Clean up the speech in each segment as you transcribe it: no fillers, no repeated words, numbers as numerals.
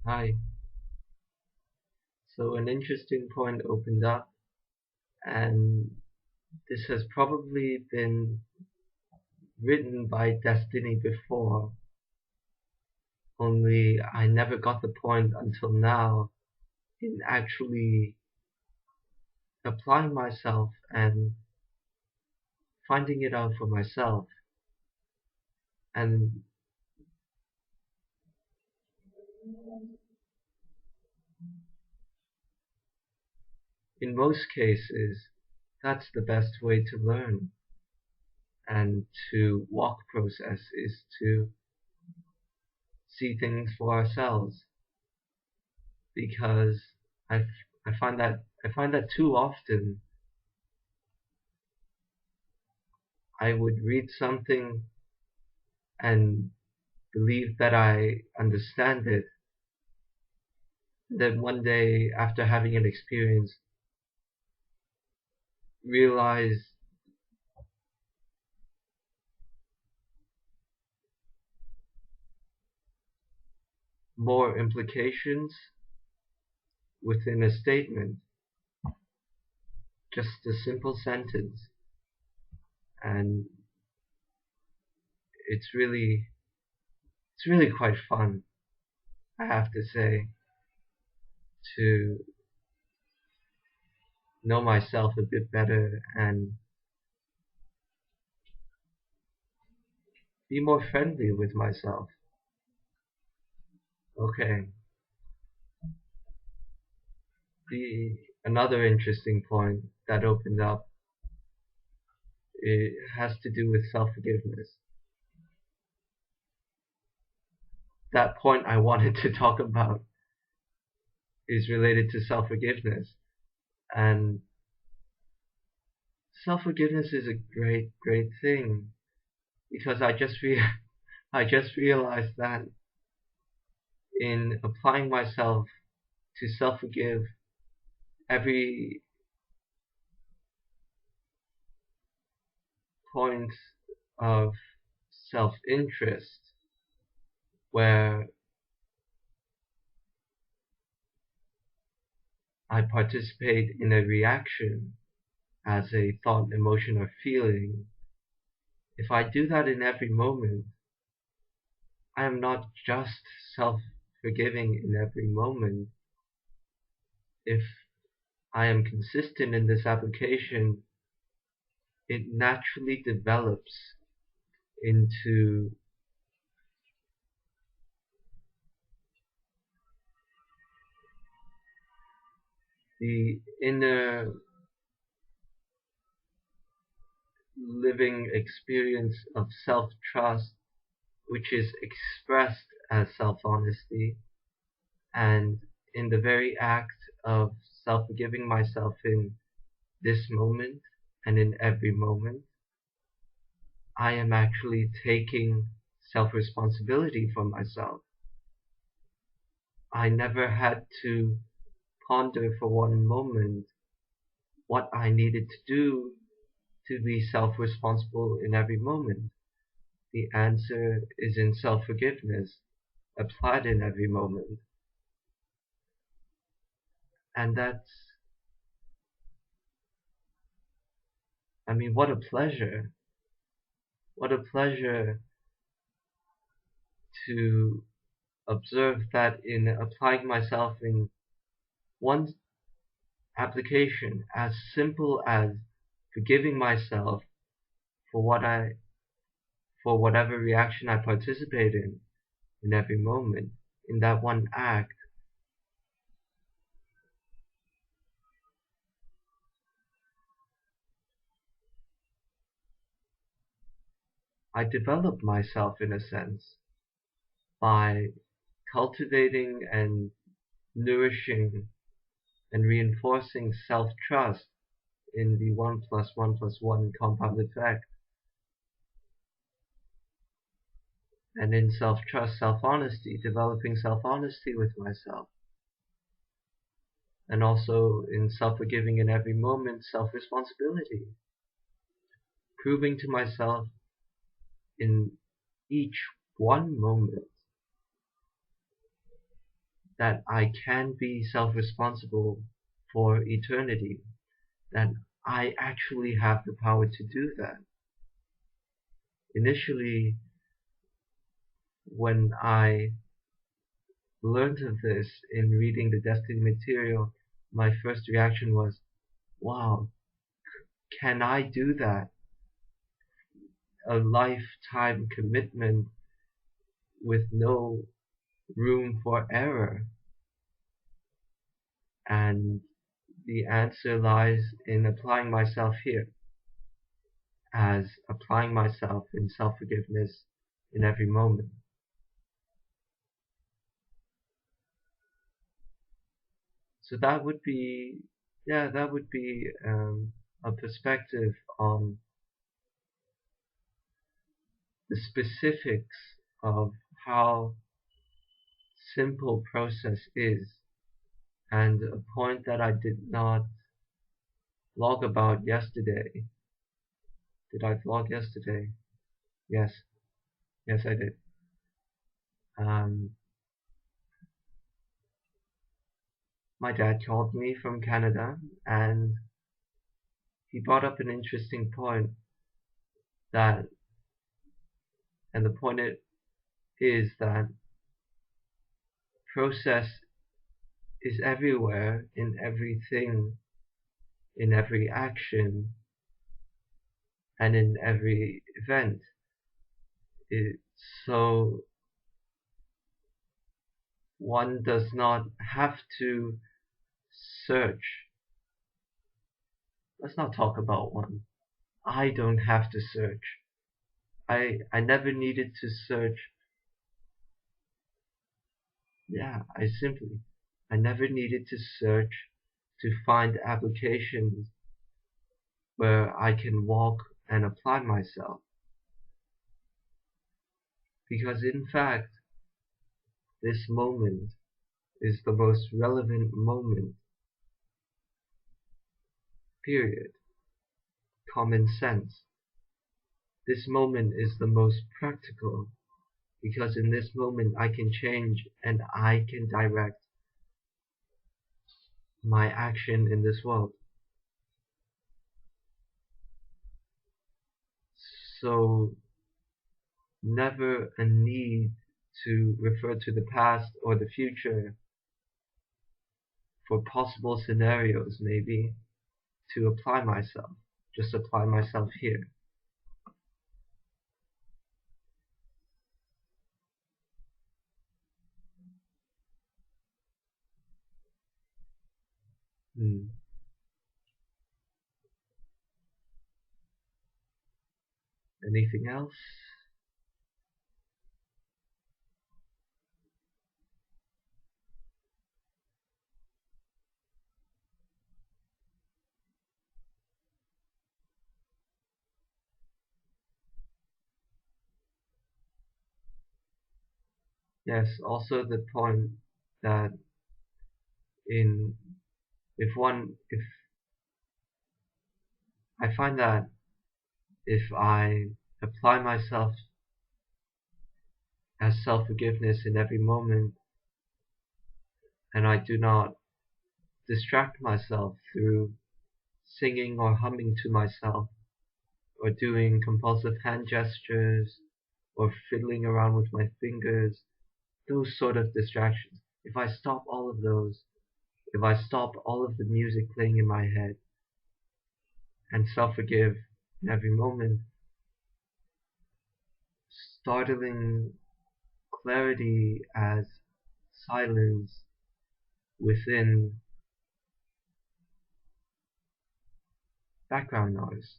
Hi. So an interesting point opened up, and this has probably been written by destiny before, only I never got the point until now in actually applying myself and finding it out for myself. And in most cases, that's the best way to learn and to walk process is to see things for ourselves, because I, I find that too often I would read something and believe that I understand it. Then one day, after having an experience, realize more implications within a statement, just a simple sentence. And it's really, it's really quite fun, I have to say, to know myself a bit better and be more friendly with myself. Okay. Another interesting point that opened up, it has to do with self-forgiveness. That point I wanted to talk about is related to self-forgiveness. And self-forgiveness is a great, great thing, because I just realized that in applying myself to self-forgive every point of self-interest where I participate in a reaction as a thought, emotion, or feeling, if I do that in every moment, I am not just self-forgiving in every moment. If I am consistent in this application, it naturally develops into the inner living experience of self-trust, which is expressed as self-honesty. And in the very act of self-forgiving myself in this moment and in every moment, I am actually taking self-responsibility for myself. I never had to ponder for one moment what I needed to do to be self-responsible in every moment. The answer is in self-forgiveness, applied in every moment. And what a pleasure. What a pleasure to observe that in applying myself in one application as simple as forgiving myself for for whatever reaction I participate in every moment, in that one act, I develop myself in a sense by cultivating and nourishing and reinforcing self-trust in the 1+1+1 compound effect. And in self-trust, self-honesty, developing self-honesty with myself. And also in self-forgiving in every moment, self-responsibility. Proving to myself in each one moment that I can be self-responsible for eternity, that I actually have the power to do that. Initially, when I learned of this in reading the Destiny material, my first reaction was, wow, can I do that? A lifetime commitment with no room for error. And the answer lies in applying myself here, as applying myself in self-forgiveness in every moment. So that would be, that would be a perspective on the specifics of how simple process is, and a point that I did not vlog about yesterday. Did I vlog yesterday? Yes, yes I did. My dad called me from Canada, and he brought up an interesting point, that, and the point is that process is everywhere, in everything, in every action, and in every event. So one does not have to search. Let's not talk about one. I don't have to search. I never needed to search. I never needed to search to find applications where I can walk and apply myself. Because in fact, this moment is the most relevant moment, period. Common sense. This moment is the most practical, because in this moment I can change and I can direct my action in this world. So never a need to refer to the past or the future for possible scenarios, maybe, to apply myself. Just apply myself here. Anything else? Yes, also the point that in if I find that if I apply myself as self-forgiveness in every moment, and I do not distract myself through singing or humming to myself, or doing compulsive hand gestures, or fiddling around with my fingers, those sort of distractions. If I stop all of those, if I stop all of the music playing in my head, and self-forgive in every moment, startling clarity as silence within background noise.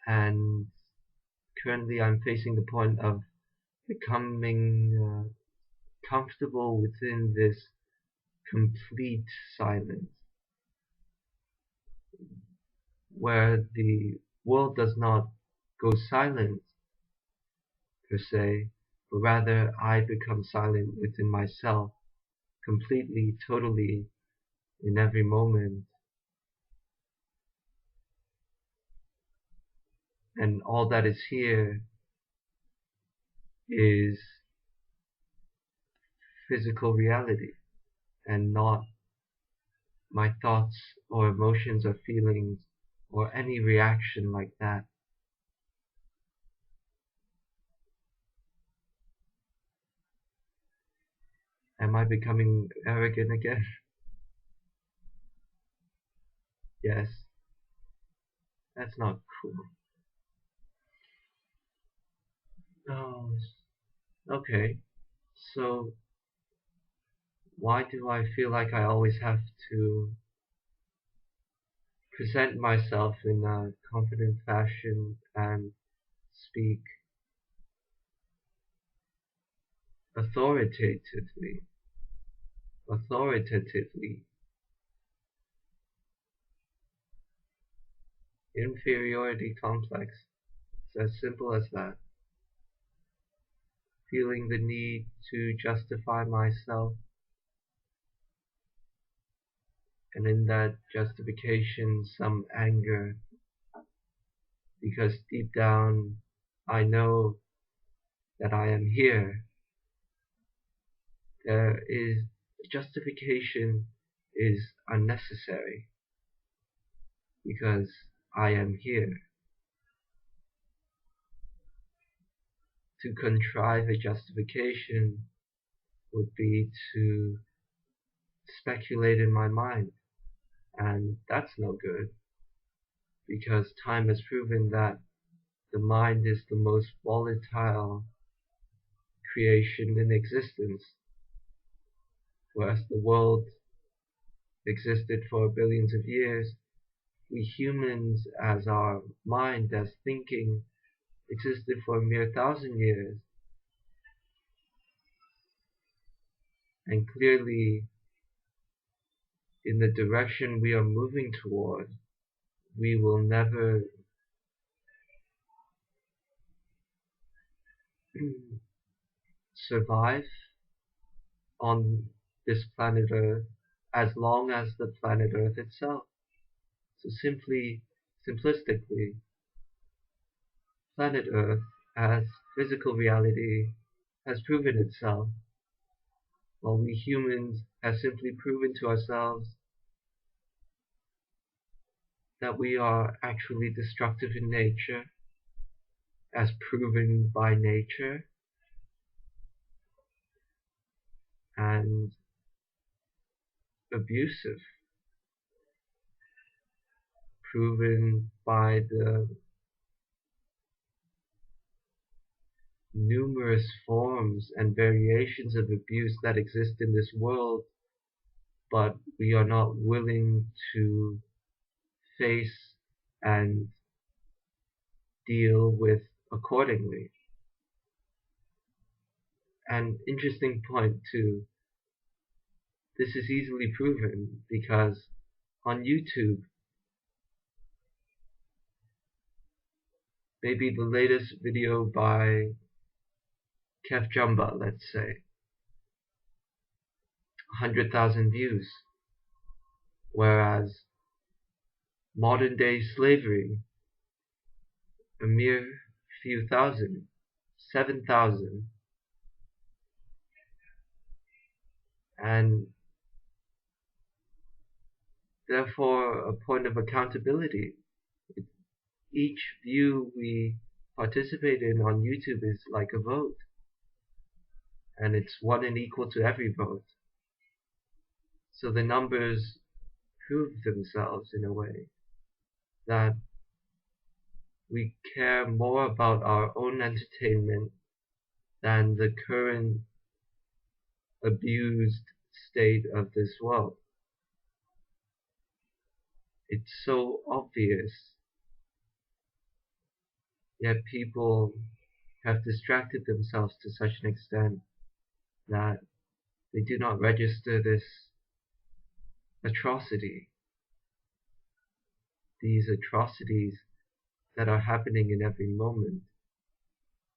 And currently I'm facing the point of becoming comfortable within this complete silence, where the world does not go silent per se, but rather I become silent within myself, completely, totally, in every moment. And all that is here is physical reality and not my thoughts or emotions or feelings or any reaction like that. Am I becoming arrogant again? Yes, that's not cool. Oh, okay. So why do I feel like I always have to present myself in a confident fashion and speak authoritatively? Authoritatively. Inferiority complex. It's as simple as that. Feeling the need to justify myself, and in that justification, some anger, because deep down I know that I am here. There is justification is unnecessary because I am here. To contrive a justification would be to speculate in my mind, and that's no good because time has proven that the mind is the most volatile creation in existence, whereas the world existed for billions of years. We humans, as our mind, as thinking, existed for a mere 1,000 years. And clearly, in the direction we are moving toward, we will never survive on this planet Earth as long as the planet Earth itself. So simplistically, planet Earth as physical reality has proven itself, while we humans have simply proven to ourselves that we are actually destructive in nature, as proven by nature, and abusive, proven by the numerous forms and variations of abuse that exist in this world, but we are not willing to face and deal with accordingly. An interesting point too, this is easily proven because on YouTube, maybe the latest video by Kef Jumba, let's say, 100,000 views, whereas modern day slavery, a mere few thousand, 7,000, and therefore a point of accountability. Each view we participate in on YouTube is like a vote, and it's one and equal to every vote. So the numbers prove themselves in a way that we care more about our own entertainment than the current abused state of this world. It's so obvious, yet people have distracted themselves to such an extent that they do not register this atrocity, these atrocities that are happening in every moment.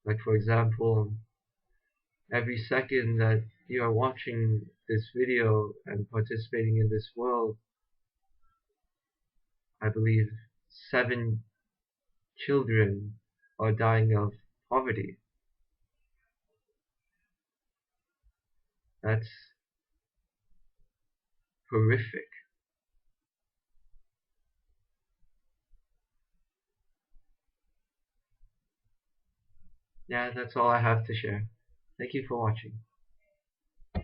Like, for example, every second that you are watching this video and participating in this world, I believe 7 children are dying of poverty. That's horrific. Yeah, that's all I have to share. Thank you for watching.